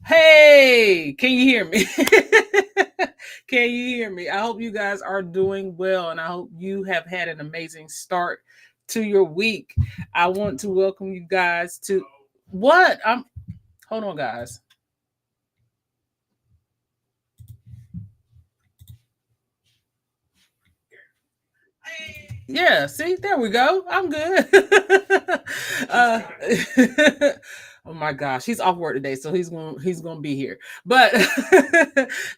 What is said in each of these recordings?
Hey, can you hear me? Can you hear me? I hope you guys are doing well and I hope you have had an amazing start to your week. I want to welcome you guys to what? I'm hold on, guys. Yeah, see, there we go. I'm good. uh, oh my gosh, he's off work today, so he's gonna be here. But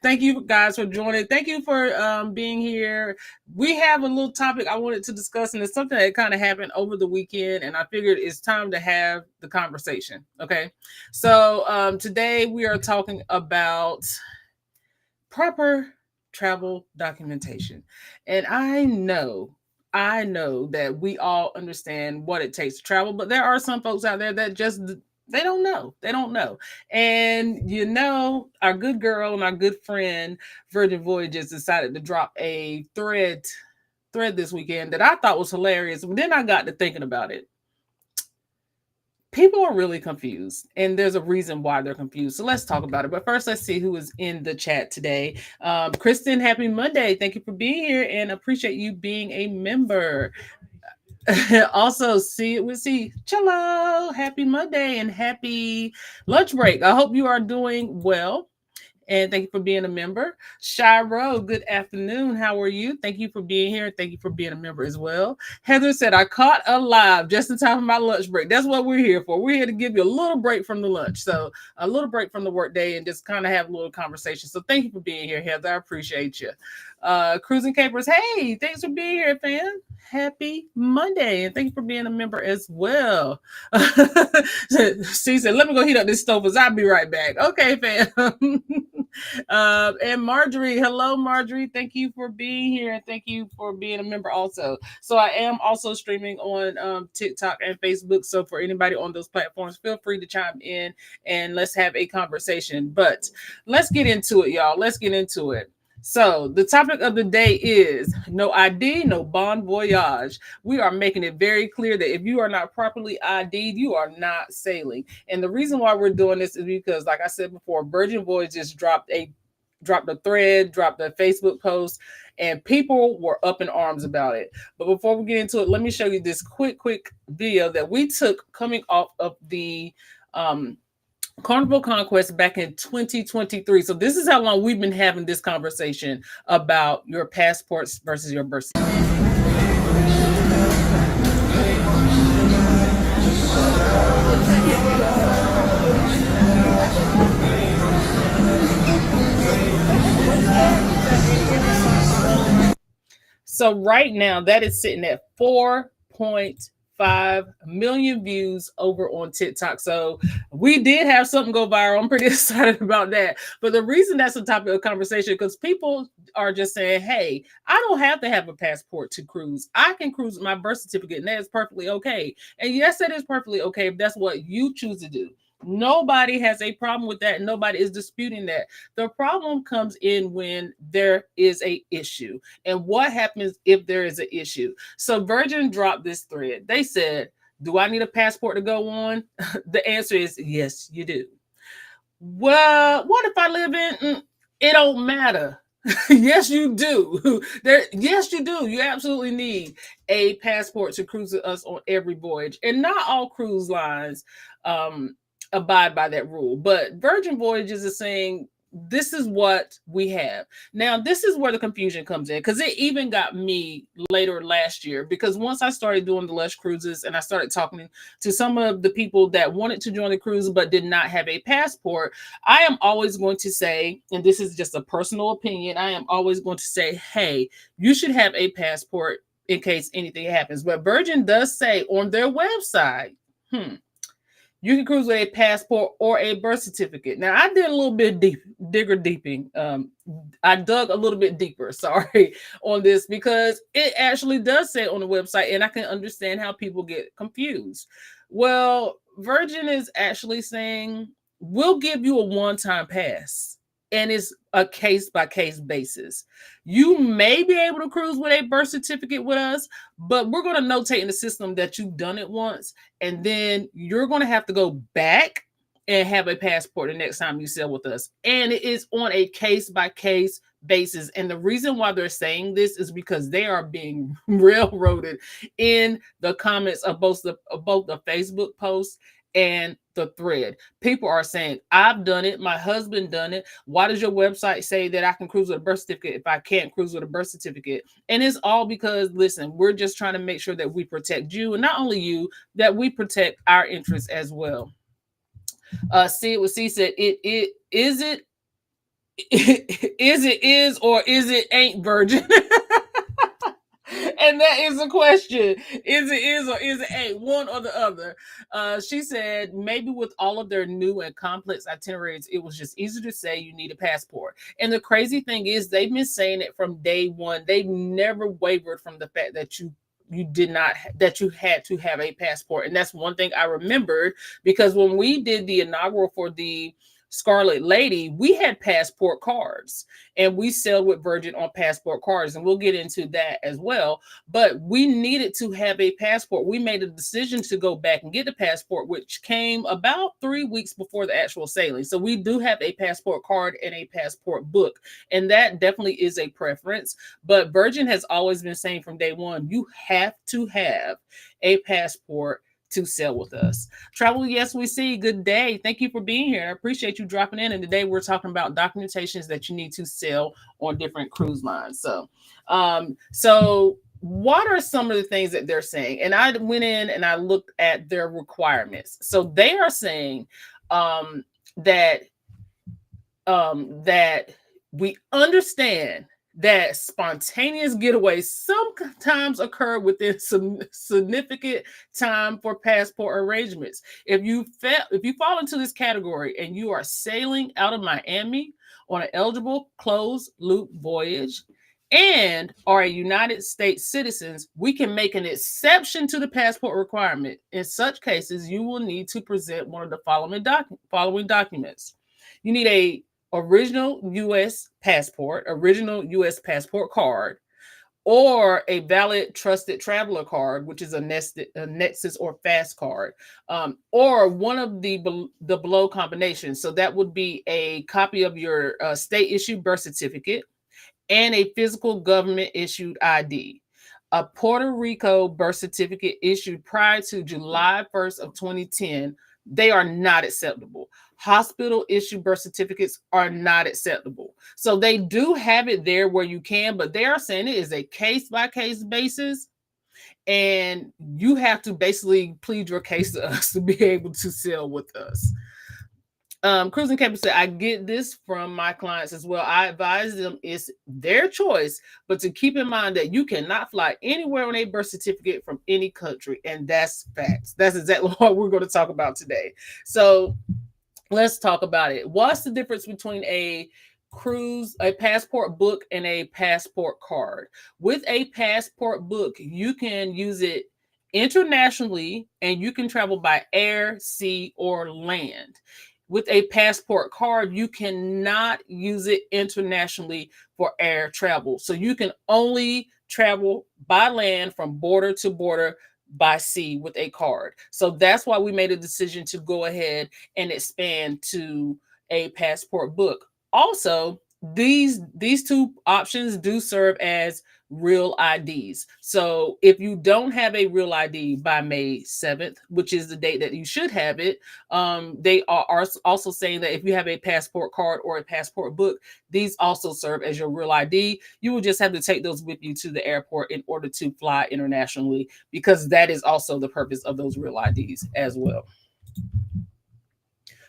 thank you guys for joining. Thank you for being here. We have a little topic I wanted to discuss, and it's something that kind of happened over the weekend, and I figured it's time to have the conversation. Okay, so today we are talking about proper travel documentation. And I know that we all understand what it takes to travel, but there are some folks out there that just they don't know. They don't know. And our good girl and our good friend Virgin Voyages decided to drop a thread this weekend that I thought was hilarious. But then I got to thinking about it. People are really confused, and there's a reason why they're confused. So let's talk about it. But first, let's see who is in the chat today. Kristen, happy Monday. Thank you for being here and appreciate you being a member. Also, we see Cello. Happy Monday and happy lunch break. I hope you are doing well. And thank you for being a member. Shiro, good afternoon. How are you? Thank you for being here. Thank you for being a member as well. Heather said, I caught a live just in time for my lunch break. That's what we're here for. We're here to give you a little break from the lunch. So a little break from the workday and just kind of have a little conversation. So thank you for being here, Heather. I appreciate you. Cruising Capers, hey, thanks for being here, fam. Happy Monday. And thank you for being a member as well. She said, let me go heat up this stove because I'll be right back. Okay, fam. And Marjorie, hello, Marjorie. Thank you for being here and thank you for being a member also. So I am also streaming on TikTok and Facebook. So for anybody on those platforms, feel free to chime in and let's have a conversation. But let's get into it, y'all. Let's get into it. So the topic of the day is no ID, no bon voyage. We are making it very clear that if you are not properly ID'd, you are not sailing. And the reason why we're doing this is because, like I said before, Virgin Voyage just dropped a thread, dropped a Facebook post, and people were up in arms about it. But before we get into it, let me show you this quick video that we took coming off of the Carnival Conquest back in 2023. So this is how long we've been having this conversation about your passports versus your birth certificate. So right now that is sitting at 4.5 million views over on TikTok. So we did have something go viral. I'm pretty excited about that. But the reason that's a topic of conversation because people are just saying, hey, I don't have to have a passport to cruise. I can cruise with my birth certificate, and that is perfectly okay. And yes, it is perfectly okay if that's what you choose to do. Nobody has a problem with that. Nobody is disputing that. The problem comes in when there is a issue. And what happens if there is an issue? So Virgin dropped this thread. They said, do I need a passport to go on? The answer is yes, you do. Well, what if I live in it don't matter. Yes, you do. Yes, you do. You absolutely need a passport to cruise with us on every voyage. And not all cruise lines abide by that rule. But Virgin Voyages is saying this is what we have. Now, this is where the confusion comes in because it even got me later last year because once I started doing the Lush cruises and I started talking to some of the people that wanted to join the cruise but did not have a passport, I am always going to say, and this is just a personal opinion, I am always going to say, hey, you should have a passport in case anything happens. But Virgin does say on their website, you can cruise with a passport or a birth certificate. Now, I did a little bit deeping. I dug a little bit deeper, sorry, on this because it actually does say on the website, and I can understand how people get confused. Well, Virgin is actually saying, we'll give you a one-time pass, and it's a case-by-case basis. You may be able to cruise with a birth certificate with us, but we're going to notate in the system that you've done it once, and then you're going to have to go back and have a passport the next time you sail with us. And it is on a case by case basis. And the reason why they're saying this is because they are being railroaded in the comments of both the Facebook post and the thread. People are saying, I've done it, my husband done it. Why does your website say that I can cruise with a birth certificate if I can't cruise with a birth certificate? And it's all because, listen, we're just trying to make sure that we protect you, and not only you, that we protect our interests as well. See it with C said, it is it is or is it ain't virgin? And that is a question. Is it is or is it ain't? One or the other. She said maybe with all of their new and complex itineraries, it was just easier to say you need a passport. And the crazy thing is, they've been saying it from day one. They've never wavered from the fact that you did not, that you had to have a passport. And that's one thing I remembered, because when we did the inaugural for the Scarlet Lady, we had passport cards, and we sailed with Virgin on passport cards, and we'll get into that as well. But we needed to have a passport. We made a decision to go back and get the passport, which came about 3 weeks before the actual sailing. So we do have a passport card and a passport book, and that definitely is a preference. But Virgin has always been saying from day one, you have to have a passport to sail with us. Travel, yes, we see. Good day. Thank you for being here. I appreciate you dropping in. And today we're talking about documentations that you need to sail on different cruise lines. So what are some of the things that they're saying? And I went in and I looked at their requirements. So they are saying that that we understand that spontaneous getaways sometimes occur within some significant time for passport arrangements. If you fall into this category and you are sailing out of Miami on an eligible closed loop voyage and are a United States citizens, we can make an exception to the passport requirement. In such cases, you will need to present one of the following documents. You need a original U.S. passport card, or a valid trusted traveler card, which is a Nexus or Fast card, or one of the below combinations. So that would be a copy of your state issued birth certificate and a physical government issued ID. A Puerto Rico birth certificate issued prior to July 1st of 2010, they are not acceptable. Hospital issued birth certificates are not acceptable. So they do have it there where you can, but they are saying it is a case by case basis. And you have to basically plead your case to us to be able to sail with us. Cruising Captain said, I get this from my clients as well. I advise them it's their choice, but to keep in mind that you cannot fly anywhere on a birth certificate from any country. And that's facts. That's exactly what we're going to talk about today. So let's talk about it. What's the difference between a passport book and a passport card? With a passport book, you can use it internationally and you can travel by air, sea, or land. With a passport card, you cannot use it internationally for air travel. So you can only travel by land from border to border by sea with a card. So that's why we made a decision to go ahead and expand to a passport book. Also, these two options do serve as real IDs. So if you don't have a real ID by May 7th, which is the date that you should have it, they are also saying that if you have a passport card or a passport book, these also serve as your real ID. You will just have to take those with you to the airport in order to fly internationally, because that is also the purpose of those real IDs as well.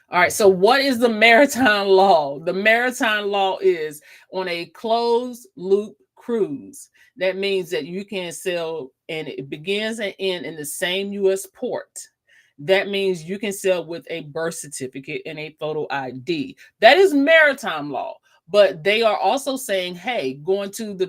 All right, so what is the maritime law? The maritime law is on a closed loop cruise. That means that you can sail and it begins and ends in the same U.S. port. That means you can sail with a birth certificate and a photo ID. That is maritime law. But they are also saying, hey, going to the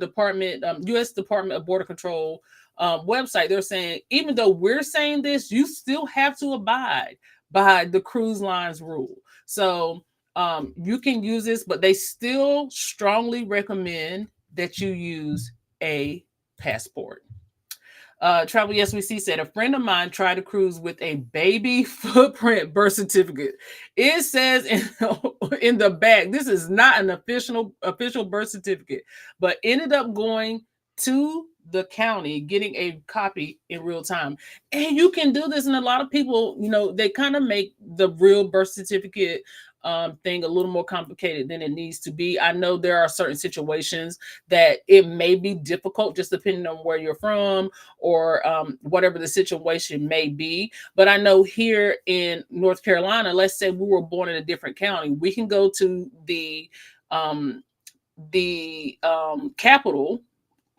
U.S. Department of Border Control website, they're saying, even though we're saying this, you still have to abide by the cruise lines rule. So you can use this, but they still strongly recommend that you use a passport. Travel Yes We See said a friend of mine tried to cruise with a baby footprint birth certificate. It says in the back, this is not an official birth certificate, but ended up going to the county getting a copy in real time. And you can do this, and a lot of people, they kind of make the real birth certificate thing a little more complicated than it needs to be. I know there are certain situations that it may be difficult just depending on where you're from or whatever the situation may be. But I know here in North Carolina, let's say we were born in a different county, we can go to the capital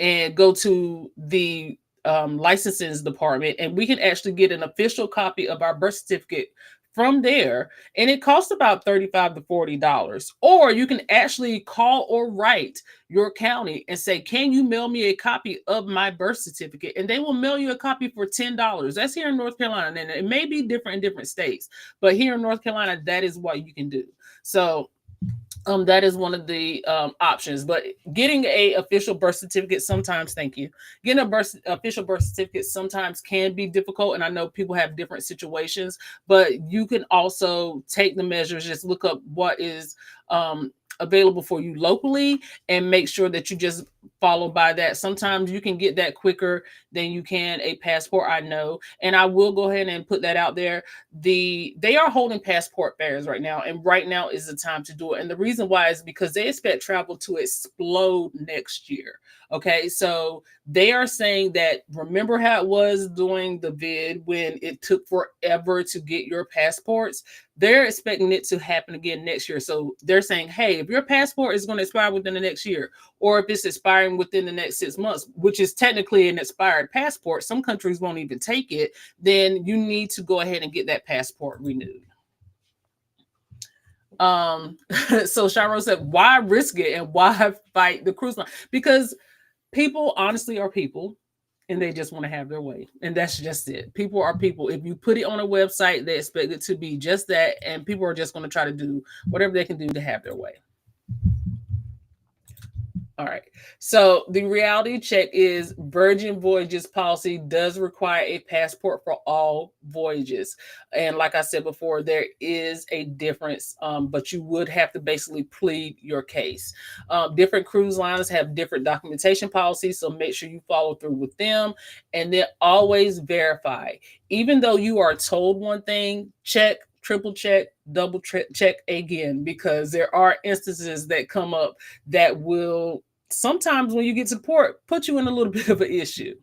and go to the licensing department, and we can actually get an official copy of our birth certificate from there, and it costs about $35 to $40. Or you can actually call or write your county and say, can you mail me a copy of my birth certificate? And they will mail you a copy for $10. That's here in North Carolina, and it may be different in different states, but here in North Carolina, that is what you can do. So that is one of the options. But getting a official birth certificate sometimes, getting a official birth certificate sometimes can be difficult. And I know people have different situations, but you can also take the measures, just look up what is available for you locally and make sure that you just follow by that. Sometimes you can get that quicker than you can a passport, I know. And I will go ahead and put that out there. They are holding passport fairs right now, and right now is the time to do it. And the reason why is because they expect travel to explode next year. Okay, so they are saying that, remember how it was during the vid when it took forever to get your passports? They're expecting it to happen again next year. So they're saying, hey, if your passport is going to expire within the next year, or if it's expiring within the next 6 months, which is technically an expired passport, some countries won't even take it, then you need to go ahead and get that passport renewed. So Shiro said, why risk it and why fight the cruise line? Because people honestly are people, and they just want to have their way. And that's just it. People are people. If you put it on a website, they expect it to be just that, and people are just going to try to do whatever they can do to have their way. All right. So the reality check is Virgin Voyages policy does require a passport for all voyages. And like I said before, there is a difference, but you would have to basically plead your case. Different cruise lines have different documentation policies, so make sure you follow through with them, and then always verify. Even though you are told one thing, check, triple check, double check again, because there are instances that come up that will sometimes, when you get to port, put you in a little bit of an issue.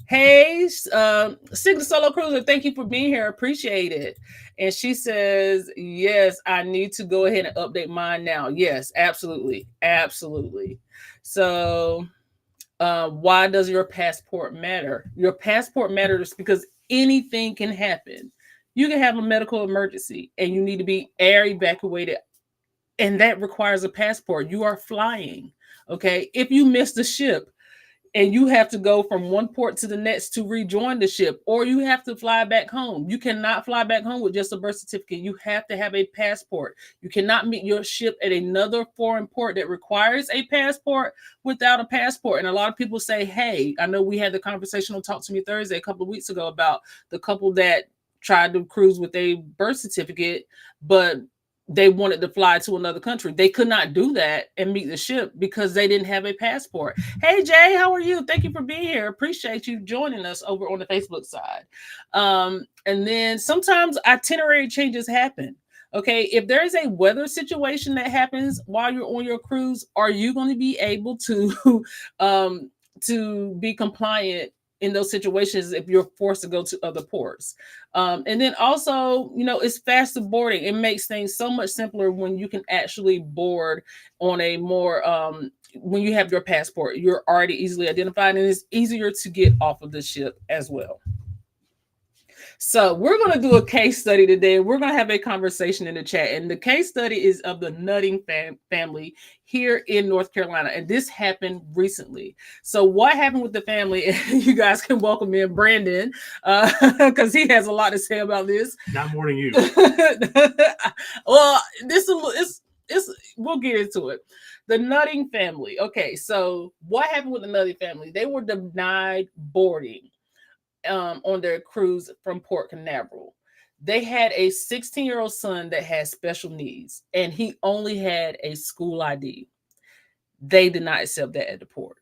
Hey, Signa Solo Cruiser, thank you for being here. Appreciate it. And she says, yes, I need to go ahead and update mine now. Yes, absolutely. Absolutely. So why does your passport matter? Your passport matters because anything can happen. You can have a medical emergency and you need to be air evacuated, and that requires a passport. You are flying. Okay, if you miss the ship and you have to go from one port to the next to rejoin the ship, or you have to fly back home, you cannot fly back home with just a birth certificate. You have to have a passport. You cannot meet your ship at another foreign port that requires a passport without a passport. And a lot of people say, hey, I know we had the conversation on Talk to Me Thursday a couple of weeks ago about the couple that tried to cruise with a birth certificate, but they wanted to fly to another country. They could not do that and meet the ship because they didn't have a passport. Hey, Jay, how are you? Thank you for being here. Appreciate you joining us over on the Facebook side. And then sometimes itinerary changes happen. Okay, if there is a weather situation that happens while you're on your cruise, are you going to be able to be compliant in those situations if you're forced to go to other ports? And then also, it's faster boarding. It makes things so much simpler when you can actually board on a more, when you have your passport, you're already easily identified, and it's easier to get off of the ship as well. So we're going to do a case study today. We're going to have a conversation in the chat. And the case study is of the Nutting family here in North Carolina. And this happened recently. So what happened with the family? You guys can welcome in Brandon, because he has a lot to say about this. Not more than you. Well, we'll gonna get into it. The Nutting family. Okay, so what happened with the Nutting family? They were denied boarding on their cruise from Port Canaveral. They had a 16-year-old son that had special needs, and he only had a school ID. They did not accept that at the port.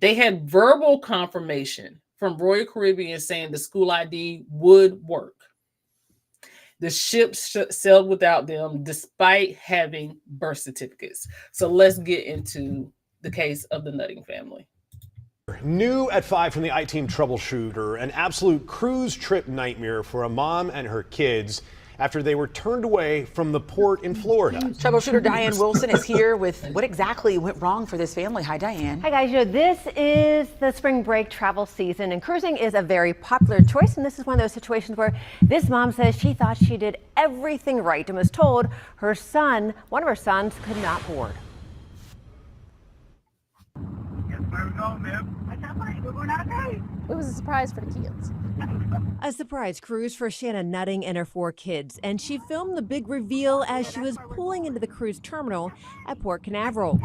They had verbal confirmation from Royal Caribbean saying the school ID would work. The ship sailed without them despite having birth certificates. So let's get into the case of the Nutting family. New at 5 from the I-Team troubleshooter, an absolute cruise trip nightmare for a mom and her kids after they were turned away from the port in Florida. Troubleshooter Diane Wilson is here with what exactly went wrong for this family. Hi, Diane. Hi, guys. This is the spring break travel season, and cruising is a very popular choice. And this is one of those situations where this mom says she thought she did everything right and was told her son, one of her sons, could not board. It was a surprise for the kids. A surprise cruise for Shannon Nutting and her 4 kids, and she filmed the big reveal as she was pulling into the cruise terminal at Port Canaveral.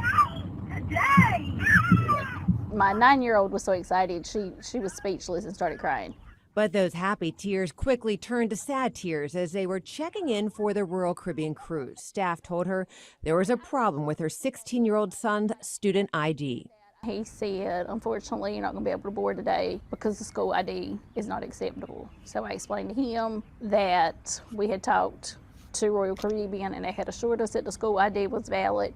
My 9-year-old was so excited, she was speechless and started crying. But those happy tears quickly turned to sad tears as they were checking in for the Royal Caribbean cruise. Staff told her there was a problem with her 16-year-old son's student ID. He said, unfortunately, you're not going to be able to board today because the school ID is not acceptable. So I explained to him that we had talked to Royal Caribbean and they had assured us that the school ID was valid.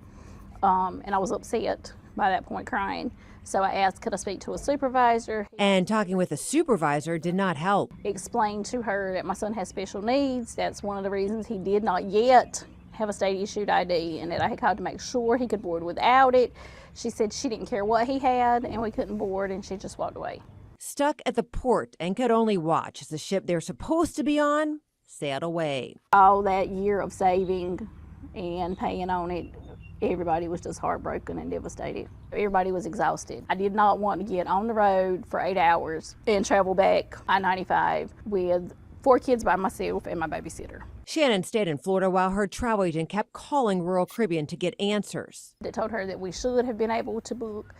And I was upset by that point, crying. So I asked, could I speak to a supervisor? And talking with a supervisor did not help. Explained to her that my son has special needs. That's one of the reasons he did not yet have a state-issued ID, and that I had called to make sure he could board without it. She said she didn't care what he had and we couldn't board, and she just walked away. Stuck at the port and could only watch as the ship they're supposed to be on sailed away. All that year of saving and paying on it, everybody was just heartbroken and devastated. Everybody was exhausted. I did not want to get on the road for 8 hours and travel back I-95 with 4 kids by myself and my babysitter. Shannon stayed in Florida while her travel agent kept calling Royal Caribbean to get answers. They told her that we should have been able to book.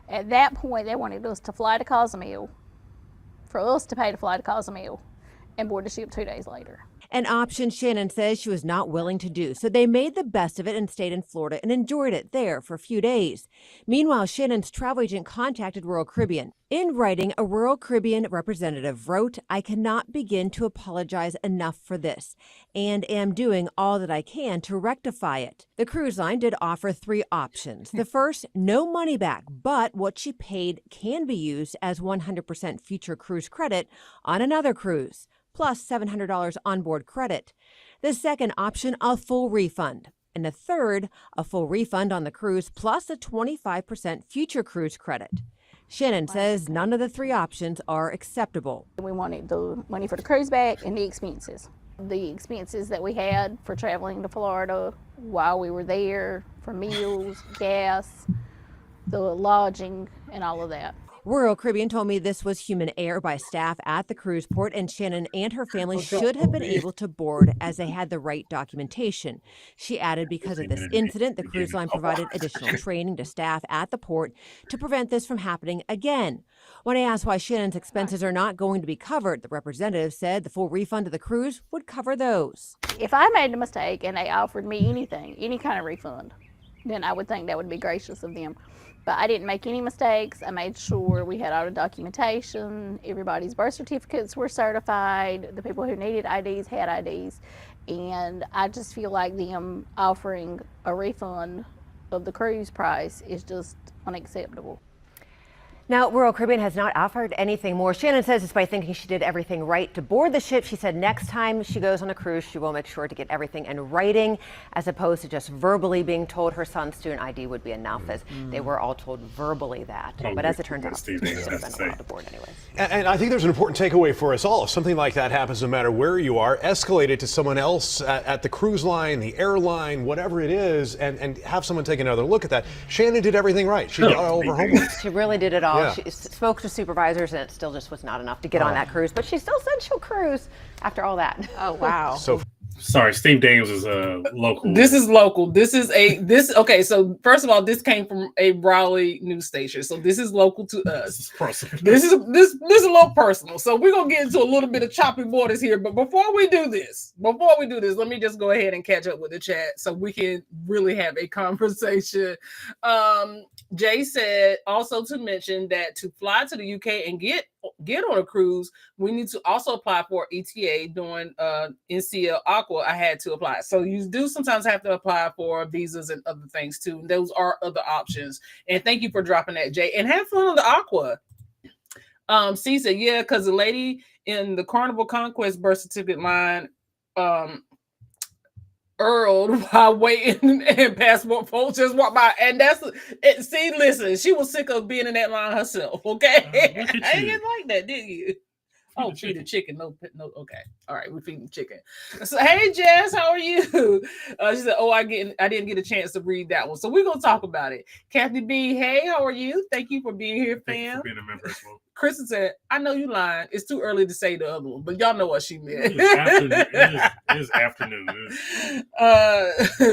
At that point, they wanted us to fly to Cozumel, for us to pay to fly to Cozumel and board the ship 2 days later. An option Shannon says she was not willing to do, so they made the best of it and stayed in Florida and enjoyed it there for a few days. Meanwhile, Shannon's travel agent contacted Royal Caribbean. In writing, a Royal Caribbean representative wrote, "I cannot begin to apologize enough for this and am doing all that I can to rectify it." The cruise line did offer 3 options. The first, no money back, but what she paid can be used as 100% future cruise credit on another cruise, plus $700 onboard credit. The second option, a full refund. And the third, a full refund on the cruise plus a 25% future cruise credit. Shannon says none of the 3 options are acceptable. We wanted the money for the cruise back and the expenses. The expenses that we had for traveling to Florida while we were there, for meals, gas, the lodging, and all of that. Royal Caribbean told me this was human error by staff at the cruise port, and Shannon and her family should have been able to board as they had the right documentation. She added because of this incident, the cruise line provided additional training to staff at the port to prevent this from happening again. When I asked why Shannon's expenses are not going to be covered, the representative said the full refund of the cruise would cover those. If I made a mistake and they offered me anything, any kind of refund, then I would think that would be gracious of them. But I didn't make any mistakes. I made sure we had all the documentation. Everybody's birth certificates were certified. The people who needed IDs had IDs. And I just feel like them offering a refund of the cruise price is just unacceptable. Now, Royal Caribbean has not offered anything more. Shannon says it's by thinking she did everything right to board the ship. She said next time she goes on a cruise, she will make sure to get everything in writing, as opposed to just verbally being told her son's student ID would be enough, as they were all told verbally that. But as it turns out, she should have been allowed to board anyways. And I think there's an important takeaway for us all. If something like that happens, no matter where you are, escalate it to someone else at the cruise line, the airline, whatever it is, and have someone take another look at that. Shannon did everything right. She did all of her homework. She really did it all. Yeah. She spoke to supervisors, and it still just was not enough to get on that cruise. But she still said she'll cruise after all that. Oh, wow. So Sorry, Steve Daniels is local. This is local. Okay. So first of all, this came from a Raleigh news station. So this is local to us. This is personal. This is a little personal. So we're gonna get into a little bit of choppy waters here. But before we do this, let me just go ahead and catch up with the chat so we can really have a conversation. Jay said also to mention that to fly to the UK and get on a cruise, we need to also apply for ETA during NCL Aqua. I had to apply. So you do sometimes have to apply for visas and other things too. Those are other options. And thank you for dropping that, Jay. And have fun on the Aqua. C said, yeah, because the lady in the Carnival Conquest birth certificate line Earl while waiting and passport folks just walked by. And that's it. See, listen, she was sick of being in that line herself. Okay. I didn't like that, did you? Oh, feed the chicken. No, okay. All right, we're feeding chicken. So, hey, Jess, how are you? She said, oh, I didn't get a chance to read that one. So we're going to talk about it. Kathy B, hey, how are you? Thank you for being here, fam. Thank you for being a member as well. Kristen said, I know you lying. It's too early to say the other one, but y'all know what she meant. It is afternoon.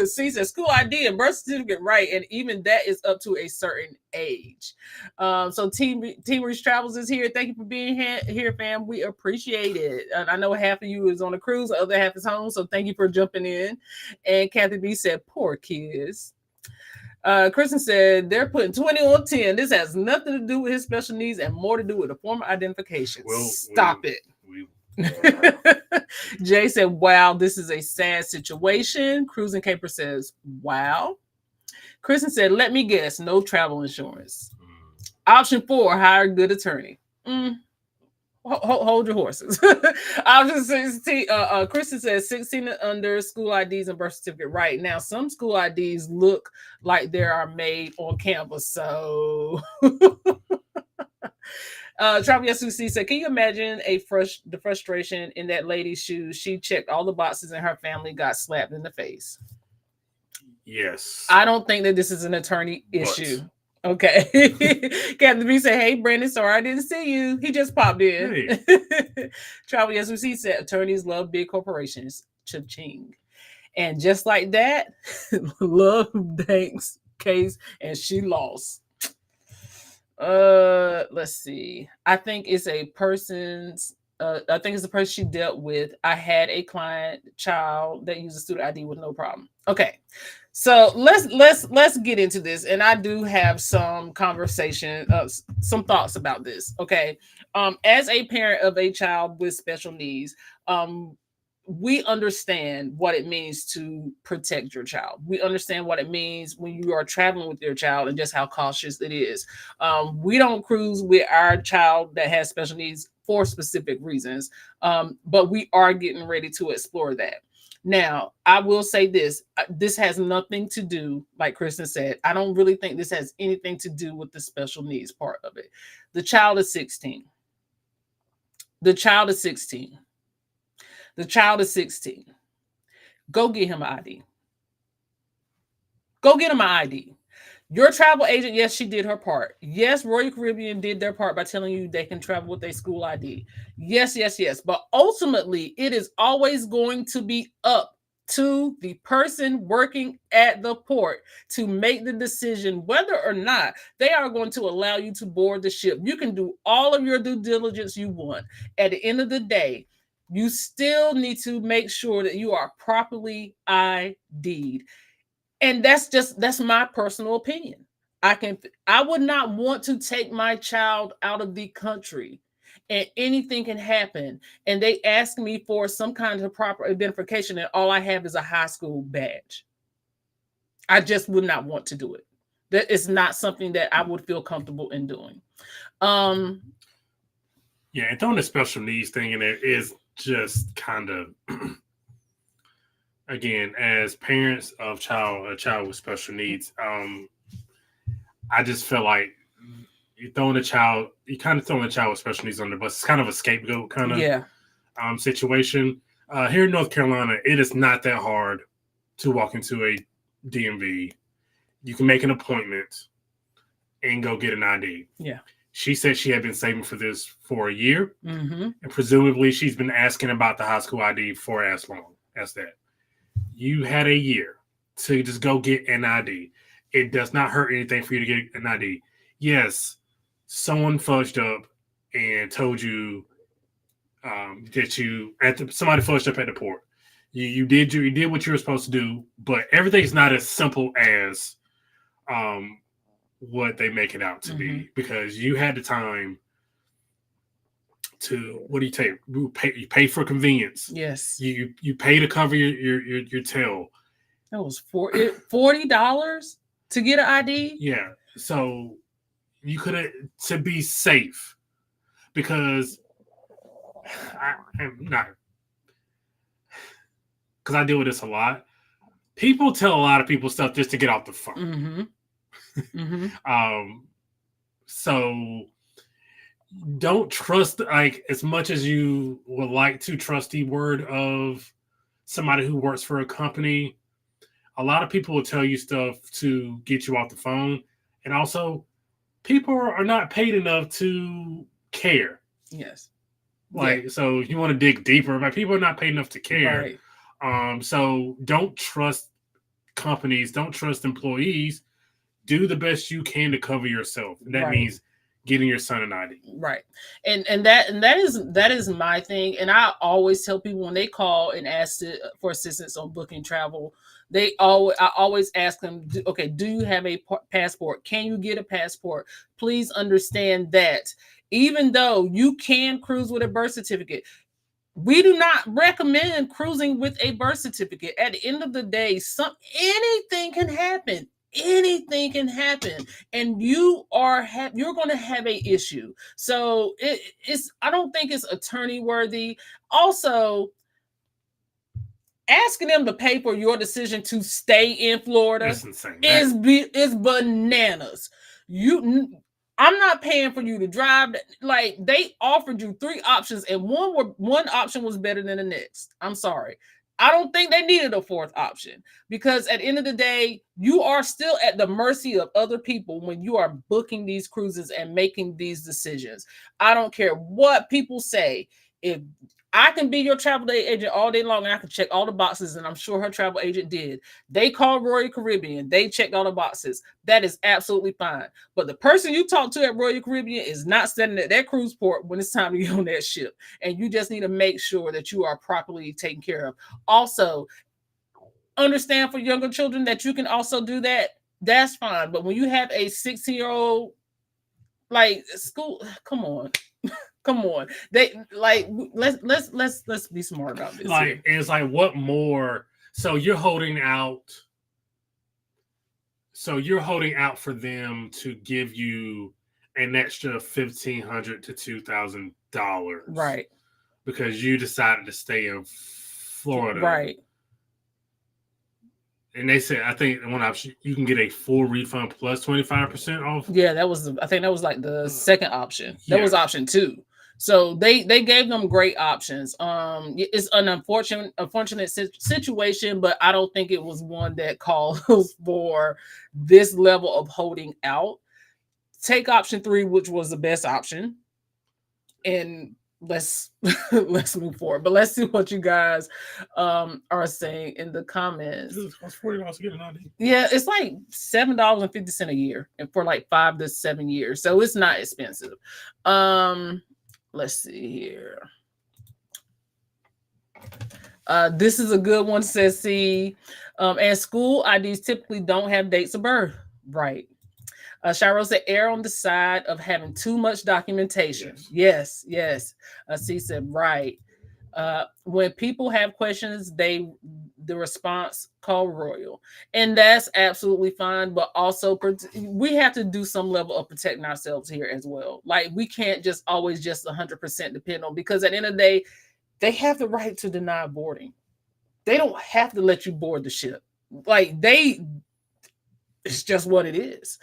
C said, school ID and birth certificate, right? And even that is up to a certain age. So Team Reach Travels is here. Thank you for being here, fam. We appreciate it. I know half of you is on a cruise, the other half is home. So thank you for jumping in. And Kathy B said, poor kids. Kristen said they're putting 20 on 10. This has nothing to do with his special needs and more to do with the form of identification. Stop it. Jay said, wow, this is a sad situation. Cruising Caper says, wow. Kristen said, let me guess, no travel insurance. Option 4, hire a good attorney. Hold your horses. Option 16, Kristen says 16 and under, school IDs and birth certificate. Right now, some school IDs look like they are made on canvas. So, Travel SUC said, can you imagine the frustration in that lady's shoes? She checked all the boxes and her family got slapped in the face. Yes. I don't think that this is an attorney issue. Okay. Captain B said, hey, Brandon, sorry I didn't see you. He just popped in. Hey. Travel SUC said, attorneys love big corporations. Cha-ching. And just like that, Love Banks case, and she lost. Let's see. I think it's a person's I think it's the person she dealt with. I had a child that used a student ID with no problem. Okay. So let's get into this. And I do have some conversation, some thoughts about this. Okay. As a parent of a child with special needs, we understand what it means to protect your child. We understand what it means when you are traveling with your child and just how cautious it is. We don't cruise with our child that has special needs for specific reasons, but we are getting ready to explore that. Now, I will say this. This has nothing to do, like Kristen said, I don't really think this has anything to do with the special needs part of it. The child is 16. The child is 16. The child is 16. Go get him an ID. Go get him an ID. Your travel agent, yes, she did her part. Yes, Royal Caribbean did their part by telling you they can travel with a school ID. Yes, yes, yes. But ultimately, it is always going to be up to the person working at the port to make the decision whether or not they are going to allow you to board the ship. You can do all of your due diligence you want. At the end of the day, you still need to make sure that you are properly ID'd. And that's my personal opinion. I would not want to take my child out of the country and anything can happen. And they ask me for some kind of proper identification and all I have is a high school badge. I just would not want to do it. That is not something that I would feel comfortable in doing. Yeah, and throwing the special needs thing in there is just kind of again, as parents of a child with special needs, I just feel like you kind of throwing a child with special needs on the bus. It's kind of a scapegoat kind of situation. Here in North Carolina, it is not that hard to walk into a DMV. You can make an appointment and go get an ID. Yeah. She said she had been saving for this for a year, and presumably she's been asking about the high school ID for as long. as that. You had a year to just go get an ID. It does not hurt anything for you to get an ID. Yes, someone fudged up and told you that somebody fudged up at the port. You did what you were supposed to do, but everything's not as simple as what they make it out to be, because you had the time to, what do you take? You pay for convenience. Yes. You pay to cover your tail. That was $40 to get an ID. Yeah. So you could have, to be safe, because I'm not, because I deal with this a lot. People tell a lot of people stuff just to get off the phone. So don't trust, like, as much as you would like to trust the word of somebody who works for a company. A lot of people will tell you stuff to get you off the phone, and also people are not paid enough to care. Yes. Like, so you want to dig deeper, but people are not paid enough to care. Right. So don't trust companies, don't trust employees. Do the best you can to cover yourself. And that means getting your son an ID. Right. And that is my thing. And I always tell people when they call and ask for assistance on booking travel, I always ask them, okay, do you have a passport? Can you get a passport? Please understand that even though you can cruise with a birth certificate, we do not recommend cruising with a birth certificate. At the end of the day, anything can happen. Anything can happen, and you're going to have a issue. So I don't think it's attorney worthy. Also, asking them to pay for your decision to stay in Florida is bananas. I'm not paying for you to drive. Like, they offered you 3 options, and one option was better than the next. I'm sorry. I don't think they needed a 4th option, because at the end of the day, you are still at the mercy of other people when you are booking these cruises and making these decisions. I don't care what people say. If I can be your travel agent all day long and I can check all the boxes, and I'm sure her travel agent did. They called Royal Caribbean. They checked all the boxes. That is absolutely fine. But the person you talk to at Royal Caribbean is not standing at that cruise port when it's time to get on that ship. And you just need to make sure that you are properly taken care of. Also, understand for younger children that you can also do that. That's fine. But when you have a 16-year-old, like, school, come on. Come on, let's be smart about this. Like, it's like, what more? So you're holding out for them to give you an extra $1,500 to $2,000, right? Because you decided to stay in Florida, right? And they said, I think one option, you can get a full refund plus 25% off. Yeah, I think that was like the second option. That was option 2. So they gave them great options. It's an unfortunate situation, but I don't think it was one that calls for this level of holding out. Take option 3, which was the best option, and let's move forward. But let's see what you guys are saying in the comments. It costs $40 to get an ID. Yeah, it's like $7.50 a year, and for like 5 to 7 years, so it's not expensive. Let's see here. This is a good one, says C. And school IDs typically don't have dates of birth. Right. Shiro said, err on the side of having too much documentation. Yes. C said, right. When people have questions, the response, call Royal, and that's absolutely fine. But also, we have to do some level of protecting ourselves here as well. Like, we can't just always just 100% depend on, because at the end of the day, they have the right to deny boarding. They don't have to let you board the ship. Like, it's just what it is.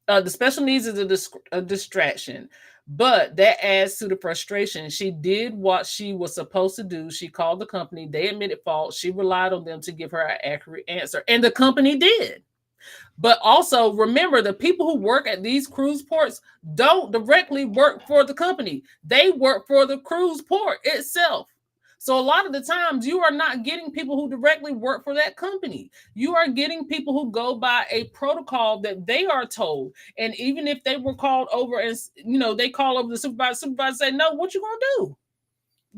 The special needs is a distraction. But that adds to the frustration. She did what she was supposed to do. She called the company. They admitted fault. She relied on them to give her an accurate answer. And the company did. But also, remember, the people who work at these cruise ports don't directly work for the company. They work for the cruise port itself. So a lot of the times you are not getting people who directly work for that company. You are getting people who go by a protocol that they are told. And even if they were called over and, they call over the supervisor say, no, what you gonna do?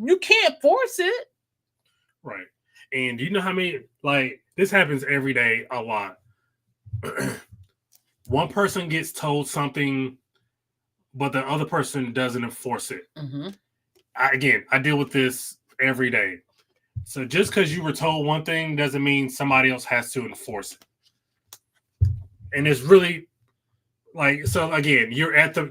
You can't force it. Right. And you know how many, like, this happens every day a lot. One person gets told something, but the other person doesn't enforce it. Mm-hmm. I deal with this every day. So just because you were told one thing doesn't mean somebody else has to enforce it. And it's really like, so again, you're at the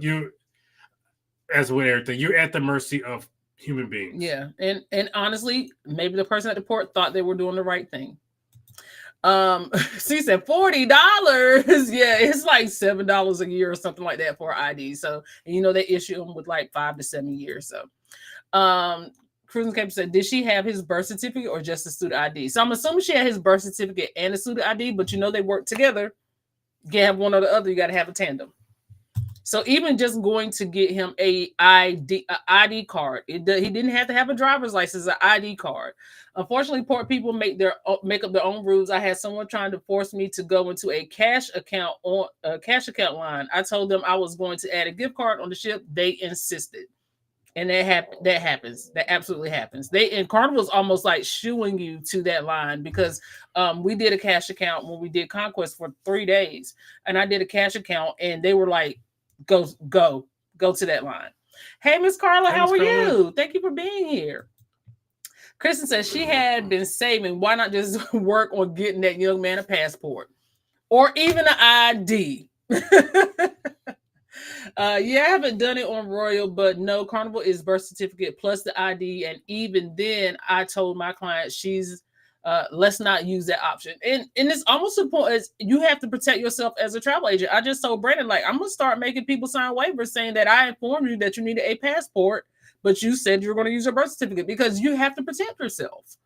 mercy of human beings. Yeah. And honestly, maybe the person at the port thought they were doing the right thing. She said $40. Yeah, it's like $7 a year or something like that for ID. So, they issue them with like 5 to 7 years. So, Cruising Captain said, did she have his birth certificate or just a student ID? So I'm assuming she had his birth certificate and a student ID, but they work together. You can't have one or the other. You got to have a tandem. So even just going to get him a ID card, he didn't have to have a driver's license, an ID card. Unfortunately, port people make up their own rules. I had someone trying to force me to go into a cash account line. I told them I was going to add a gift card on the ship. They insisted. And that happens. That absolutely happens. And Carnival's almost like shooing you to that line because we did a cash account when we did Conquest for 3 days. And I did a cash account and they were like, go to that line. Hey, Miss Carla, how are you? Thank you for being here. Kristen says she had been saving. Why not just work on getting that young man a passport or even an ID? I haven't done it on Royal, but no, Carnival is birth certificate plus the ID. And even then, I told my client let's not use that option. And it's almost the point as you have to protect yourself as a travel agent. I just told Brandon, like, I'm gonna start making people sign waivers saying that I informed you that you needed a passport, but you said you're going to use your birth certificate because you have to protect yourself.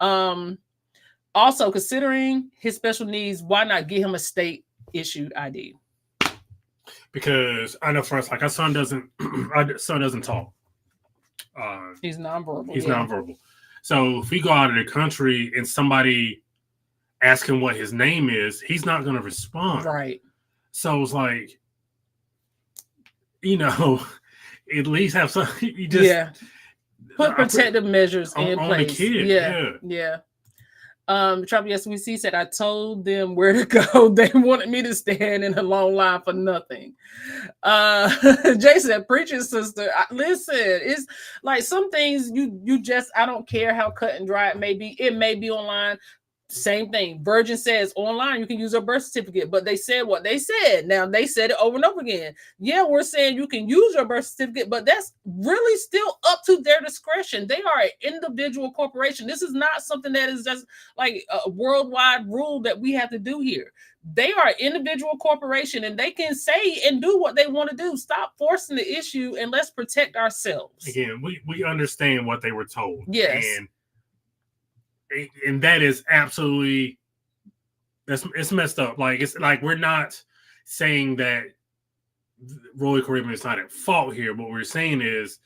Also, considering his special needs, why not get him a state issued ID? Because I know for us, like our son doesn't talk. He's nonverbal. He's nonverbal. So if we go out of the country and somebody asks him what his name is, he's not going to respond. Right. So it's like, at least have some. You just put protective measures in place. On the kid. Yeah. Travel SWC said, I told them where to go. They wanted me to stand in a long line for nothing. Jay said, preaching sister, listen, it's like some things you just, I don't care how cut and dry it may be. It may be online. Same thing. Virgin says online you can use a birth certificate, but they said what they said. Now they said it over and over again. Yeah, we're saying you can use your birth certificate, but that's really still up to their discretion. They are an individual corporation. This is not something that is just like a worldwide rule that we have to do here. They are an individual corporation and they can say and do what they want to do. Stop forcing the issue and let's protect ourselves. Again, we understand what they were told. Yes. And that is absolutely it's messed up. Like it's like we're not saying that Royal Caribbean is not at fault here. What we're saying is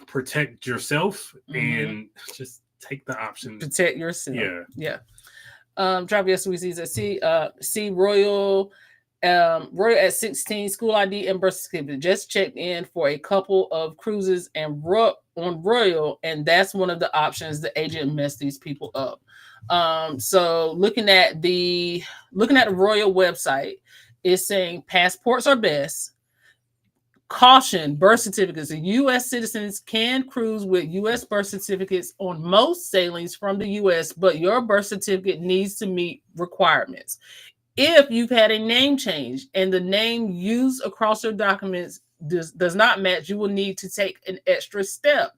protect yourself and just take the option. Protect yourself. Yeah. Travel SWC says see Royal at 16 school ID and birth certificate. Just checked in for a couple of cruises and on Royal, and that's one of the options. The agent messed these people up. So looking at the Royal website, it's saying passports are best. Caution, birth certificates. The U.S. citizens can cruise with U.S. birth certificates on most sailings from the U.S., but your birth certificate needs to meet requirements. If you've had a name change and the name used across your documents does not match, you will need to take an extra step.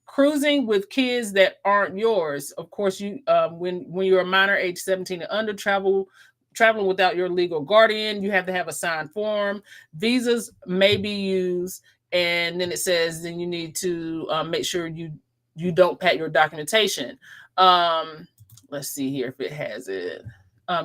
Cruising with kids that aren't yours. Of course, you when you're a minor, age 17 and under, traveling without your legal guardian, you have to have a signed form. Visas may be used, and then it says then you need to make sure you don't pack your documentation. Let's see here if it has it.